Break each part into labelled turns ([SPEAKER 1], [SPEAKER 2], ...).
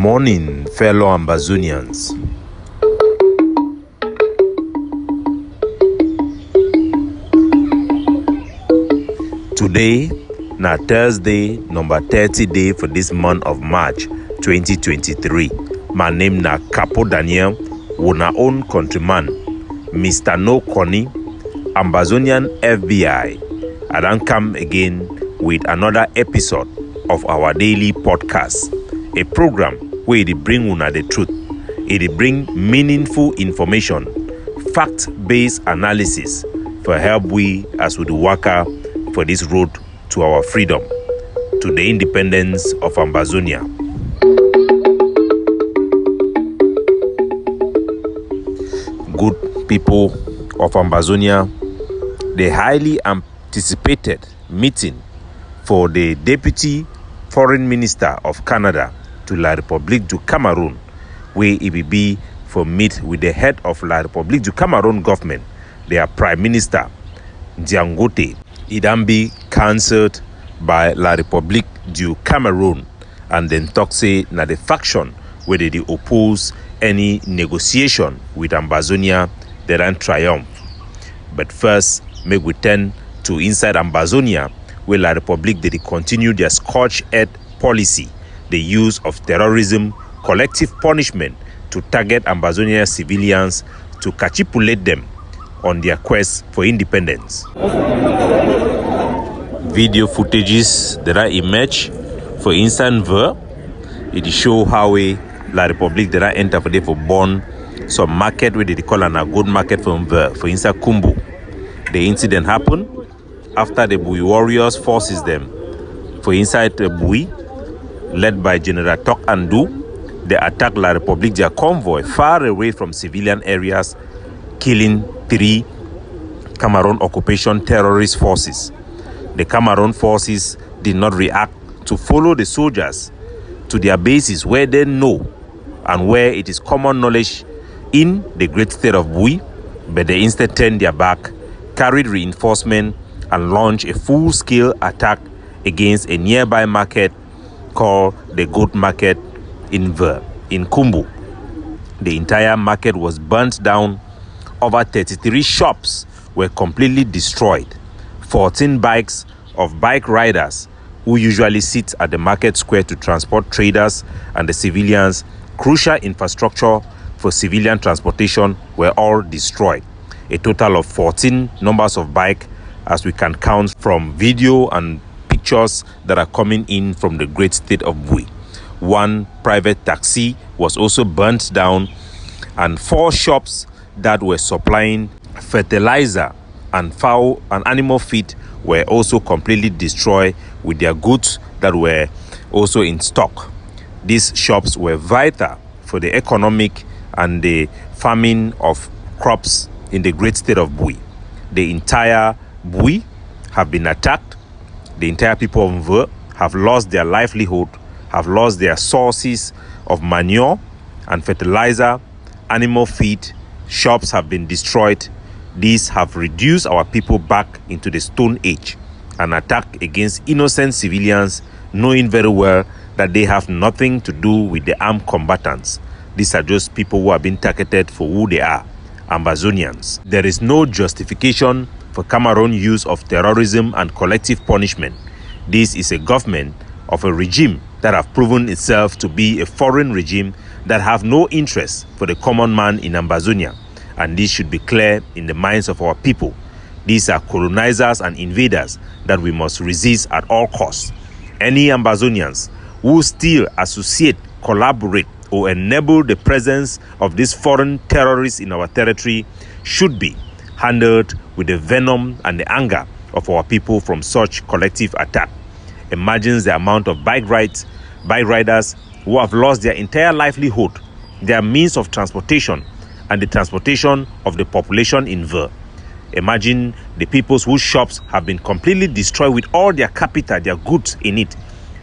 [SPEAKER 1] morning, fellow Ambazonians. Today, na Thursday, number 30 day for this month of March 2023. My name na Capo Daniel, una own countryman, Mr. No Connie, Ambazonian FBI. I don't come again with another episode of our daily podcast, a program where it bring una the truth, it bring meaningful information, fact-based analysis for help we as we work for this road to our freedom, to the independence of Ambazonia. Good people of Ambazonia, the highly anticipated meeting for the Deputy Foreign Minister of Canada to La République du Cameroon, where it will be for meet with the head of La République du Cameroon government, their Prime Minister, Ndiangote. It then be cancelled by La République du Cameroon, and then talk say na the faction where they oppose any negotiation with Ambazonia, they then triumph. But first, make we turn to inside Ambazonia, where La République they continue their scorched-earth policy, the use of terrorism, collective punishment to target Ambazonia civilians to capitulate them on their quest for independence. Video footages that are emerged for instant Mveh, it show how La République that are enter for for born some market where they call a good market for Mveh, for inside Kumbo. The incident happened after the Bui warriors forces them for inside the Bui, led by General Tok Andu. They attacked La République their convoy far away from civilian areas, killing 3 Cameroon occupation terrorist forces. The Cameroon forces did not react to follow the soldiers to their bases where they know and where it is common knowledge in the great state of Bui, but they instead turned their back, carried reinforcement, and launched a full-scale attack against a nearby market called the Goat Market in Mveh, in Kumbo. The entire market was burnt down. Over 33 shops were completely destroyed. 14 bikes of bike riders who usually sit at the market square to transport traders and the civilians, crucial infrastructure for civilian transportation, were all destroyed. A total of 14 numbers of bike, as we can count from video and pictures that are coming in from the great state of Bui. 1 private taxi was also burnt down, and 4 shops that were supplying fertilizer and fowl and animal feed were also completely destroyed, with their goods that were also in stock. These shops were vital for the economic and the farming of crops in the great state of Bui. The entire Bui have been attacked. The entire people of Mveh have lost their livelihood, have lost their sources of manure and fertilizer, animal feed. Shops have been destroyed. These have reduced our people back into the Stone Age, an attack against innocent civilians, knowing very well that they have nothing to do with the armed combatants. These are just people who have been targeted for who they are, Ambazonians. There is no justification for Cameroon use of terrorism and collective punishment. This is a government of a regime that have proven itself to be a foreign regime that have no interest for the common man in Ambazonia. And this should be clear in the minds of our people. These are colonizers and invaders that we must resist at all costs. Any Ambazonians who still associate, collaborate, or enable the presence of these foreign terrorists in our territory should be handled with the venom and the anger of our people from such collective attack. Imagine the amount of bike riders who have lost their entire livelihood, their means of transportation, and the transportation of the population in Mveh. Imagine the peoples whose shops have been completely destroyed with all their capital, their goods in it,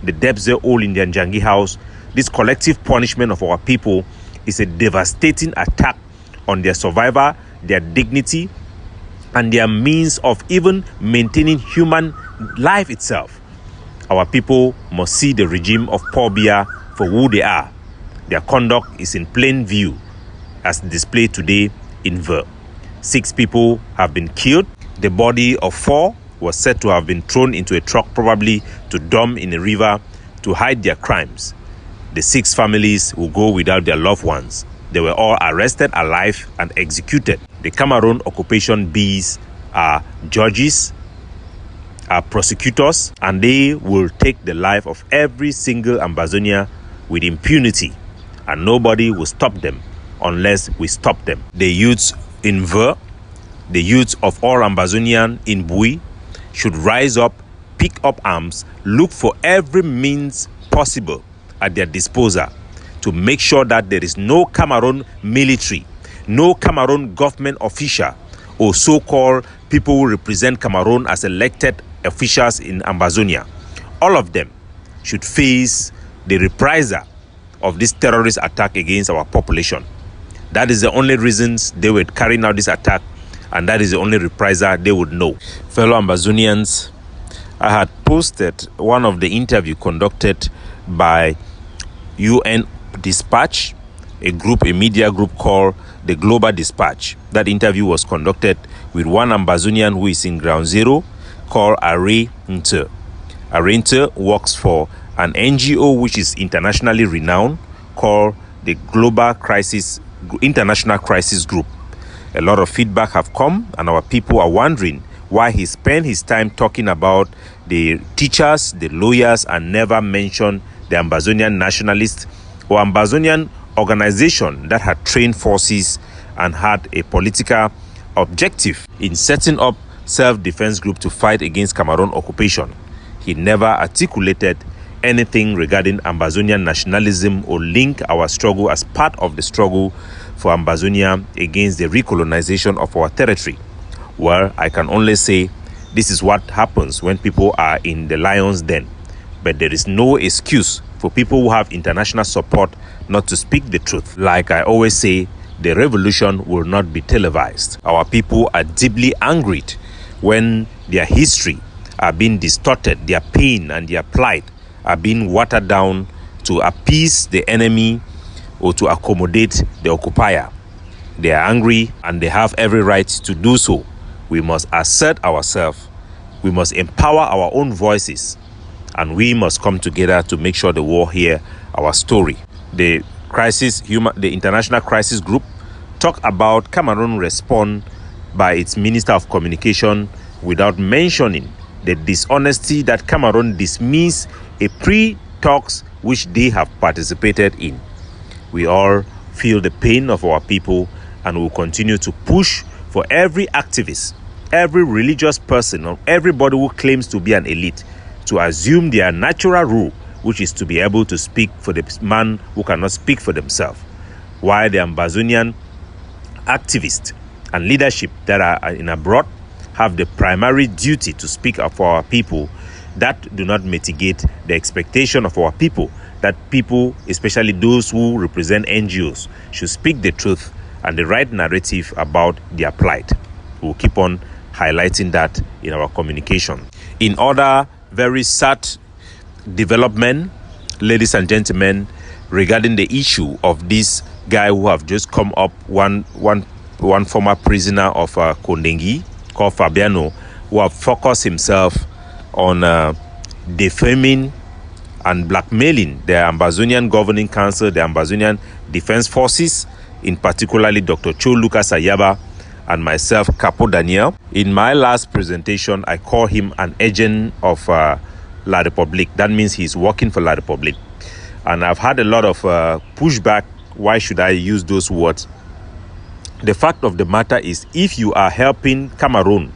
[SPEAKER 1] the debts they owe in their Njangi house. This collective punishment of our people is a devastating attack on their survival, their dignity, and their means of even maintaining human life itself. Our people must see the regime of Pobia for who they are, Their conduct is in plain view as displayed today in Mveh. 6 people have been killed. The body of 4 was said to have been thrown into a truck, probably to dump in a river to hide their crimes. The 6 families will go without their loved ones. They were all arrested alive and executed. The Cameroon occupation bees are judges, are prosecutors, and they will take the life of every single Ambazonia with impunity, and nobody will stop them unless we stop them. The youths in Mveh, the youths of all Ambazonian in Bui should rise up, pick up arms, look for every means possible at their disposal to make sure that there is no Cameroon military, no Cameroon government official or so-called people who represent Cameroon as elected officials in Ambazonia. All of them should face the reprisal of this terrorist attack against our population. That is the only reasons they were carrying out this attack, and that is the only reprisal they would know. Fellow Ambazonians, I had posted one of the interview conducted by UN Dispatch, a media group called the Global Dispatch. That interview was conducted with one Ambazonian who is in Ground Zero called Are Nte. Are Nte works for an NGO which is internationally renowned called the International Crisis Group. A lot of feedback have come, and our people are wondering why he spent his time talking about the teachers, the lawyers, and never mentioned the Ambazonian nationalists or Ambazonian organization that had trained forces and had a political objective in setting up self-defense group to fight against Cameroon occupation. He never articulated anything regarding Ambazonian nationalism or link our struggle as part of the struggle for Ambazonia against the recolonization of our territory. Well, I can only say this is what happens when people are in the lion's den. But there is no excuse for people who have international support not to speak the truth. Like I always say, the revolution will not be televised. Our people are deeply angered when their history are being distorted, their pain and their plight are being watered down to appease the enemy or to accommodate the occupier. They are angry and they have every right to do so. We must assert ourselves. We must empower our own voices, and we must come together to make sure the world hear our story. The International Crisis Group talk about Cameroon respond by its Minister of Communication without mentioning the dishonesty that Cameroon dismiss a pre-talks which they have participated in. We all feel the pain of our people and will continue to push for every activist, every religious person, or everybody who claims to be an elite to assume their natural role, which is to be able to speak for the man who cannot speak for themselves. While the Ambazonian activists and leadership that are in abroad have the primary duty to speak up for our people, that do not mitigate the expectation of our people that people, especially those who represent NGOs, should speak the truth and the right narrative about their plight. We'll keep on highlighting that in our communication. In other very sad development, ladies and gentlemen, regarding the issue of this guy who have just come up, one former prisoner of Kondengui called Fabiano, who have focused himself on defaming and blackmailing the Ambazonian Governing Council, the Ambazonian Defense Forces, in particularly Dr. Cho Lucas Ayaba and myself, Capo Daniel. In my last presentation, I call him an agent of La Republique. That means he's working for La Republique. And I've had a lot of pushback. Why should I use those words? The fact of the matter is, if you are helping Cameroon,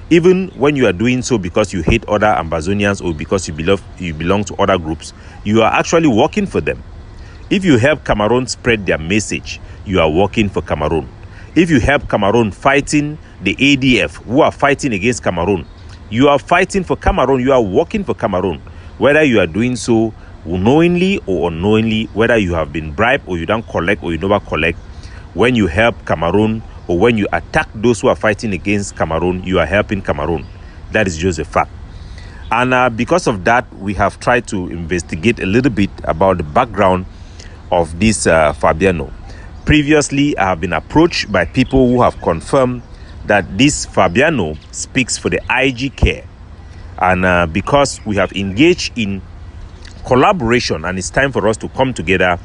[SPEAKER 1] even when you are doing so because you hate other Ambazonians or because you belong to other groups, you are actually working for them. If you help Cameroon spread their message, you are working for Cameroon. If you help Cameroon fighting the ADF who are fighting against Cameroon, you are fighting for Cameroon, you are working for Cameroon. Whether you are doing so knowingly or unknowingly, whether you have been bribed or you don't collect or you never collect, when you help Cameroon or when you attack those who are fighting against Cameroon, you are helping Cameroon. That is just a fact. And because of that, we have tried to investigate a little bit about the background of this Fabiano. Previously, I have been approached by people who have confirmed that this Fabiano speaks for the IG care. And because we have engaged in collaboration and it's time for us to come together,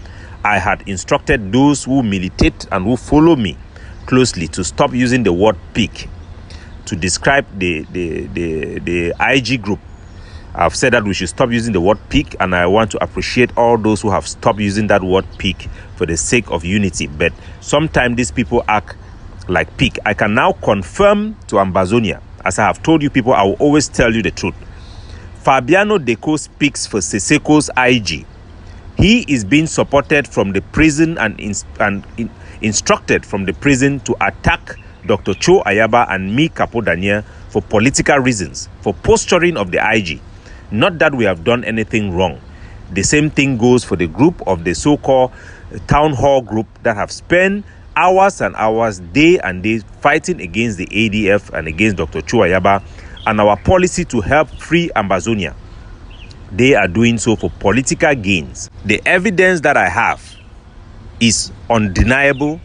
[SPEAKER 1] I had instructed those who militate and who follow me closely to stop using the word peak to describe the IG group. I've said that we should stop using the word peak, and I want to appreciate all those who have stopped using that word peak for the sake of unity. But sometimes these people act like peak. I can now confirm to Ambazonia, as I have told you people, I will always tell you the truth. Fabiano Deco speaks for Seseko's IG. He is being supported from the prison and instructed from the prison to attack Dr. Cho Ayaba and me, Capo Daniel, for political reasons, for posturing of the IG. Not that we have done anything wrong. The same thing goes for the group of the so-called town hall group that have spent hours and hours, day and day, fighting against the ADF and against Dr. Cho Ayaba and our policy to help free Ambazonia. They are doing so for political gains. The evidence that I have is undeniable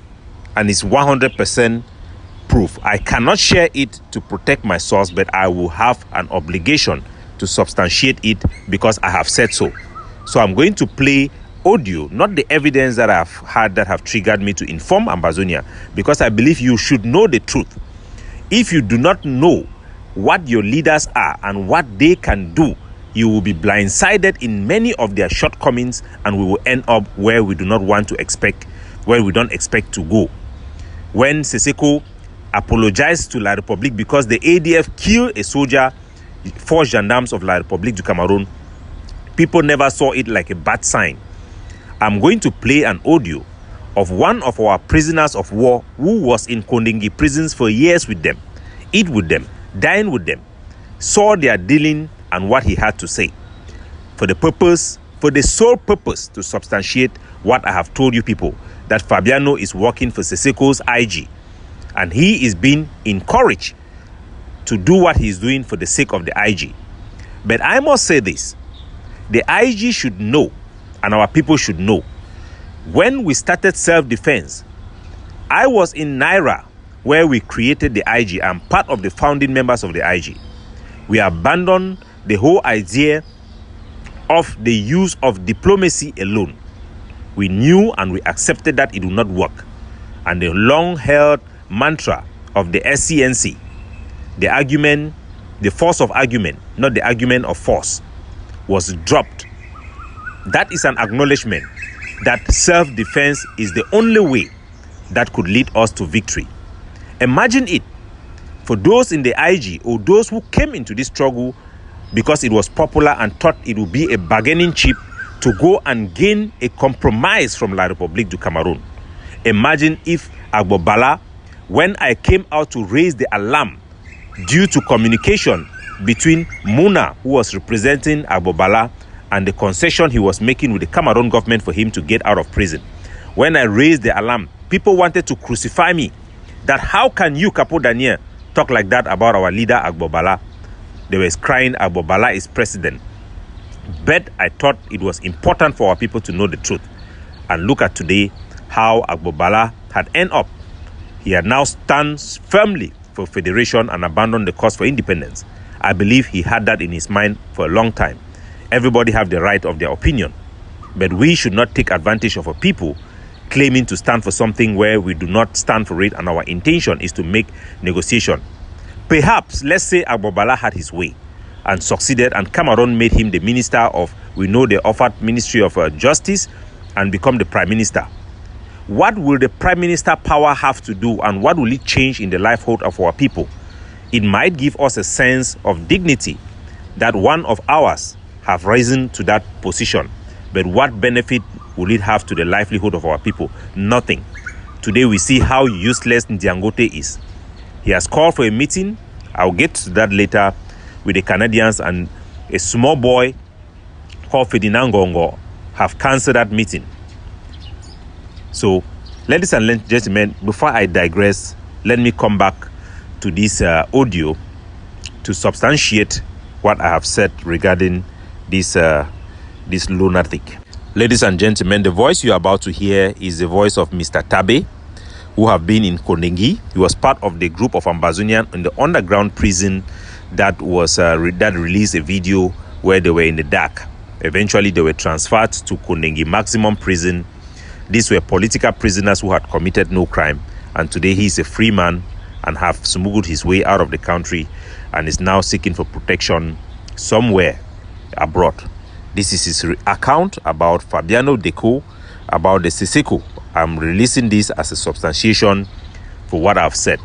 [SPEAKER 1] and is 100% proof. I cannot share it to protect my source, but I will have an obligation to substantiate it because I have said so. So I'm going to play audio, not the evidence that I've had that have triggered me to inform Ambazonia, because I believe you should know the truth. If you do not know what your leaders are and what they can do, you will be blindsided in many of their shortcomings, and we will end up where we do not want to expect, where we don't expect to go. When Seseko apologized to La République because the ADF killed a soldier, 4 gendarmes of La République du Cameroon, people never saw it like a bad sign. I'm going to play an audio of one of our prisoners of war who was in Kondengui prisons for years with them, eat with them, dine with them, saw their dealing and what he had to say, for the sole purpose to substantiate what I have told you people, that Fabiano is working for Seseko's IG, and he is being encouraged to do what he's doing for the sake of the IG. But I must say this, the IG should know, and our people should know, when we started self-defense, I was in Naira, where we created the IG. I'm part of the founding members of the IG. We abandoned the whole idea of the use of diplomacy alone. We knew and we accepted that it would not work. And the long-held mantra of the SCNC, the argument, the force of argument, not the argument of force, was dropped. That is an acknowledgement that self-defense is the only way that could lead us to victory. Imagine it for those in the IG or those who came into this struggle because it was popular and thought it would be a bargaining chip to go and gain a compromise from La République du Cameroon. Imagine if Agbobala, when I came out to raise the alarm due to communication between Muna, who was representing Agbobala, and the concession he was making with the Cameroon government for him to get out of prison. When I raised the alarm, people wanted to crucify me. That how can you, Capo Daniel, talk like that about our leader Agbobala? They were crying Agbobala is president. But I thought it was important for our people to know the truth. And look at today how Agbobala had ended up. He had now stands firmly for federation and abandoned the cause for independence. I believe he had that in his mind for a long time. Everybody have the right of their opinion. But we should not take advantage of a people claiming to stand for something where we do not stand for it, and our intention is to make negotiation. Perhaps, let's say Agbobala had his way and succeeded, and Cameroon made him the minister of, we know they offered Ministry of Justice and become the Prime Minister. What will the Prime Minister power have to do, and what will it change in the livelihood of our people? It might give us a sense of dignity that one of ours have risen to that position. But what benefit will it have to the livelihood of our people? Nothing. Today we see how useless Ndiangote is. He has called for a meeting, I'll get to that later, with the Canadians, and a small boy called Ferdinand Gongo have cancelled that meeting. So, ladies and gentlemen, before I digress, let me come back to this audio to substantiate what I have said regarding this lunatic. Ladies and gentlemen, the voice you are about to hear is the voice of Mr. Tabe, who have been in Kondengui. He was part of the group of Ambazonia in the underground prison that was that released a video where they were in the dark. Eventually, they were transferred to Kondengui maximum prison. These were political prisoners who had committed no crime, and today he is a free man and have smuggled his way out of the country and is now seeking for protection somewhere abroad. This is his account about Fabiano Deco, about the Siseko. I'm releasing this as a substantiation for what I've said.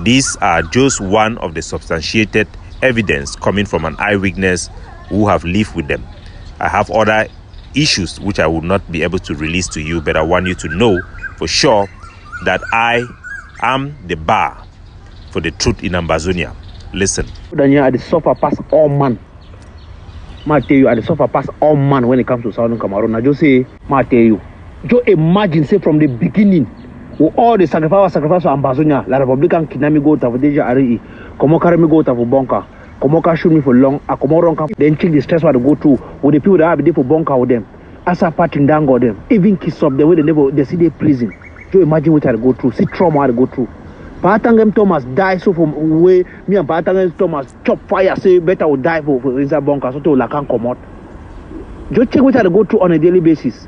[SPEAKER 1] These are just one of the substantiated evidence coming from an eyewitness who have lived with them. I have other issues which I would not be able to release to you, but I want you to know for sure that I am the bar for the truth in Ambazonia. Listen.
[SPEAKER 2] Daniel, I suffer past all man. I tell you, I suffer past all man when it comes to Southern Cameroon. I just say, I tell you, just imagine, say from the beginning, with all the sacrifice for Ambazonia, la Republican kidnap me go to Deja Ari, come carry me go to bunker, come shoot me for long, I come wrong, then check the stress what to go through with the people that have there for bunker with them, as a parting down with them, even kiss up the way they see the prison. Just imagine what I go through, see trauma I go through. Patangem Thomas die so from way me and Patangem Thomas chop fire say better will die for inside bunker so to la can come out. Just check what I go through on a daily basis.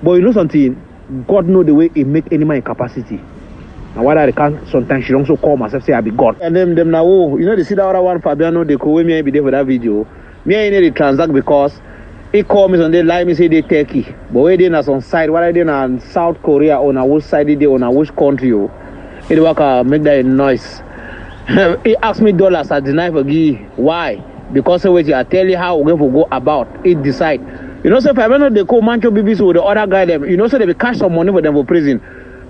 [SPEAKER 2] But you know something, God know the way He make any man in capacity. Now why I can sometimes she also call myself say I be God. And them now oh, you know they see the other one Fabiano they call me be there for that video. Me I need to transact because he call me on they lie me say they Turkey. But where they na on side, what are they na South Korea on a which side they on a which country oh. It work make that noise. He asked me dollars, I deny for give. Why? Because I tell you how we're going to go about it decide. You know, so if I know they call Mancho BBC with the other guy them, you know, so they will cash some money for them for prison.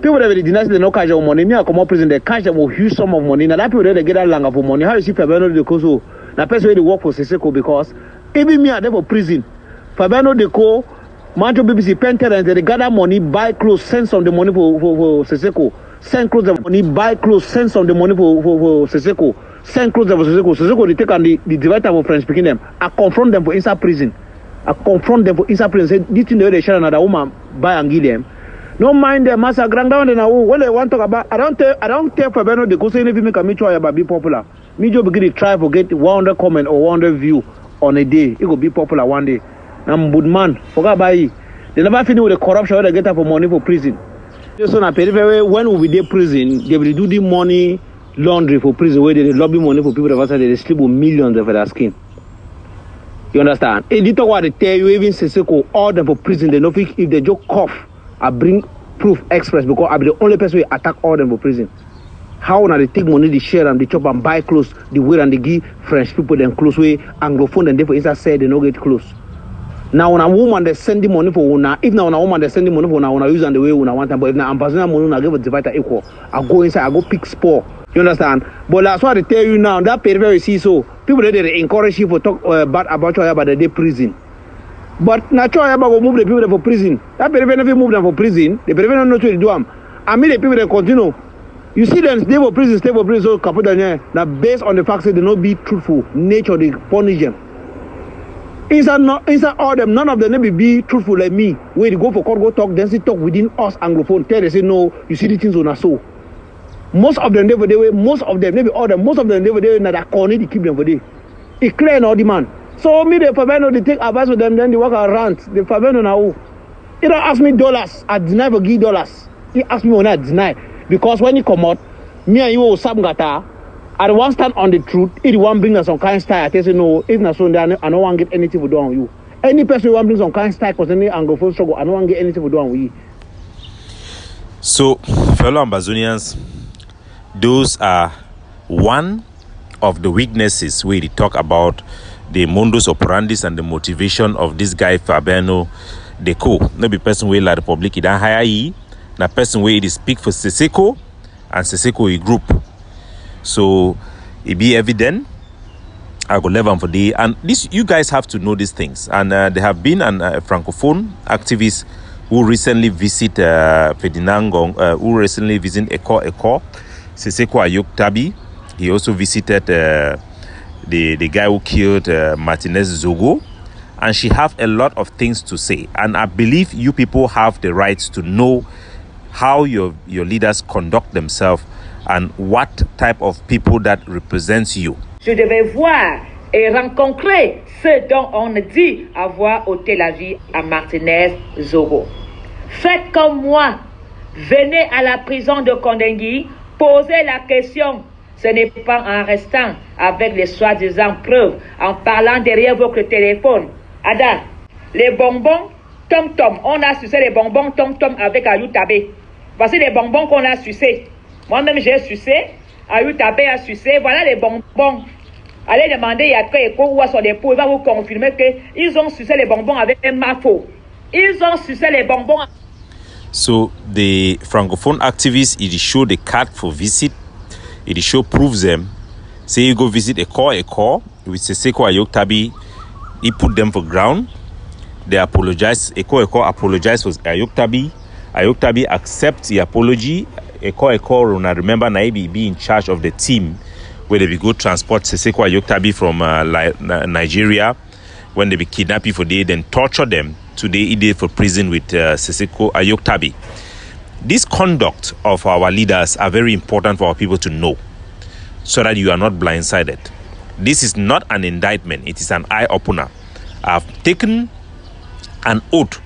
[SPEAKER 2] People that will deny they no cash their money. Me I come out prison, they cash them with huge sum of money. Now that people they get that longer for money. How you see Fabiano de Coso? Now person they work for Siseko because even me are there for prison. Fabiano de Co, Mancho BBC painted and they gather money, buy clothes, send some of the money for Siseko. Send clothes of money, buy clothes, send some of the money for Siseko. Send clothes of Siseko. Siseko, they take and the divider for French speaking them. I confront them for inside prison. I confront them for inside prison. Say, this thing they share another woman buy and give them. No mind them, master grand down now. When they want to talk about, I don't tell Fabiano they go say anything make me try about be popular. Me just begin to try to get 100 comment or 100 view on a day. It will be popular one day. I'm good man. Forget about it. They never finish with the corruption they get for money for prison. So na when we dey prison, they will do the money laundry for prison where they lobby money for people that outside they sleep with millions of their skin. You understand? If you talk what they tell you, even Siseko, all them for prison, they know if they just cough, I bring proof express because I be the only person who attack all them for prison. How now they take money, they share and they chop and buy clothes, they wear and they give French people them clothes way Anglophone and therefore inside say they no get clothes. Now when a woman they send the money for una, if now a woman they send the money for una use and the way una want time, but if now Ambazonia money una give a divider equal, I go inside, I go pick spore. You understand? But that's what I tell you now, that period you see so people they encourage you for talk bad about you about the day prison. But naturally about go move the people for prison. That period never move them for prison, the period not know what to do them. I mean the people they continue. You see them stay for prison, so Capo Daniel, that based on the fact that they not be truthful, nature they punish them. Inside all them, none of them maybe be truthful like me. Where they go for court, go talk, then they talk within us Anglophone. Tell they say no, you see the things on us so. Most of them never they most of them, maybe all them, most of them never they that corner they keep them for day. It clear and all the man. So me the Fabiano they take advice with them, then they work around. The Fabiano now. He don't ask me dollars, I deny for give dollars. He asked me when I deny. Because when he come out, me and you will Samgata. I don't want to stand on the truth. If you want to bring us some kind of style, I tell you no, if not so, I don't want to get anything to do on you. Any person who want to bring some kind of style concerning Anglophone struggle, I don't want to get anything to do on you.
[SPEAKER 1] So, fellow Ambazonians, those are one of the weaknesses where they talk about the modus operandi and the motivation of this guy Fabiano Deco. No be person where La Republic he don't hire he, na person where he speak for Siseko and Siseko a group. So it be evident. I go level for the and this you guys have to know these things. And there have been a francophone activist who recently visit Ferdinand Gong, who recently visited Eko Siseko Ayok Tabi. He also visited the guy who killed Martinez Zogo, and she have a lot of things to say. And I believe you people have the right to know how your leaders conduct themselves and what type of people that represents you.
[SPEAKER 3] Je devais voir et rencontrer ceux dont on dit avoir ôté la vie à Martinez Zogo. Faites comme moi. Venez à la prison de Kondengui, posez la question. Ce n'est pas en restant avec les soi-disant preuves, en parlant derrière votre téléphone. Ada, les bonbons tom-tom, on a sucé les bonbons tom-tom avec Ayoutabé. Voici les bonbons qu'on a sucés. Moi-même, j'ai sucé, Ayoutabé a sucé. Voilà les bonbons. Allez demander à Créco ou à son époux, il va vous confirmer qu'ils ont sucé les bonbons avec un mafo. Ils ont sucé les bonbons.
[SPEAKER 1] So the Francophone activists, it show the card for visit. It show proves them. Say you go visit a call with Seseko Ayoktabi. He put them for ground. They apologize. Eko apologize for Ayoktabi. Ayoktabi accepts the apology. Eko remember Naibi be in charge of the team where they be go transport Seseko Ayoktabi from Nigeria. When they be kidnap people, they then torture them. Today, he did for prison with Seseko Ayoktabi. This conduct of our leaders are very important for our people to know, so that you are not blindsided. This is not an indictment; it is an eye-opener. I've taken an oath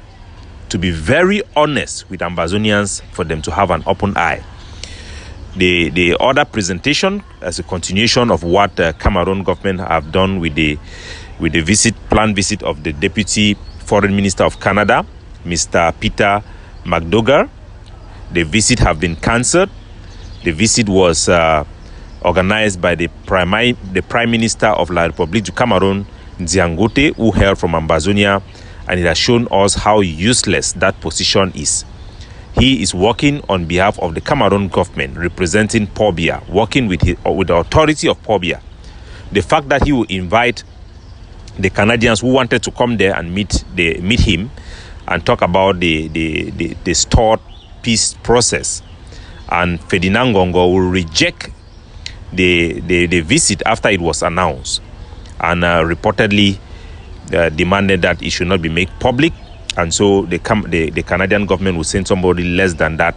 [SPEAKER 1] to be very honest with Ambazonians for them to have an open eye. The other presentation as a continuation of what the Cameroon government have done with the planned visit of the Deputy Foreign Minister of Canada, Mr. Peter McDougall. The visit have been cancelled. The visit was organized by the Prime Minister of La République du Cameroon, Nziangote, who hailed from Ambazonia, and it has shown us how useless that position is. He is working on behalf of the Cameroon government, representing Pobia, working with the authority of Pobia. The fact that he will invite the Canadians who wanted to come there and meet him and talk about the stalled peace process, and Ferdinand Ngongo will reject the visit after it was announced, and reportedly demanded that it should not be made public, and so the Canadian government will send somebody less than that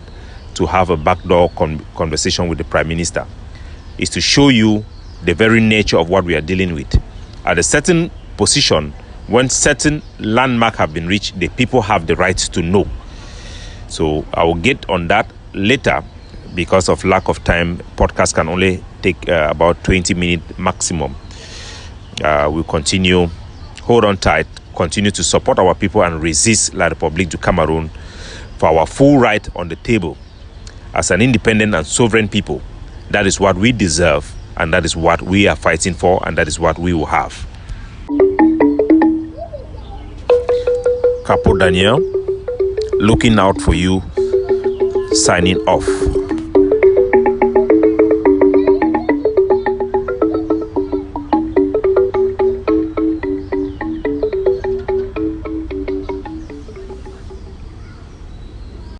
[SPEAKER 1] to have a backdoor conversation with the Prime Minister. Is to show you the very nature of what we are dealing with. At a certain position, when certain landmarks have been reached, the people have the right to know. So I will get on that later. Because of lack of time, podcast can only take about 20 minutes maximum. We'll continue, hold on tight, continue to support our people and resist La République du Cameroon for our full right on the table. As an independent and sovereign people, that is what we deserve, and that is what we are fighting for, and that is what we will have. Capo Daniel, looking out for you, signing off.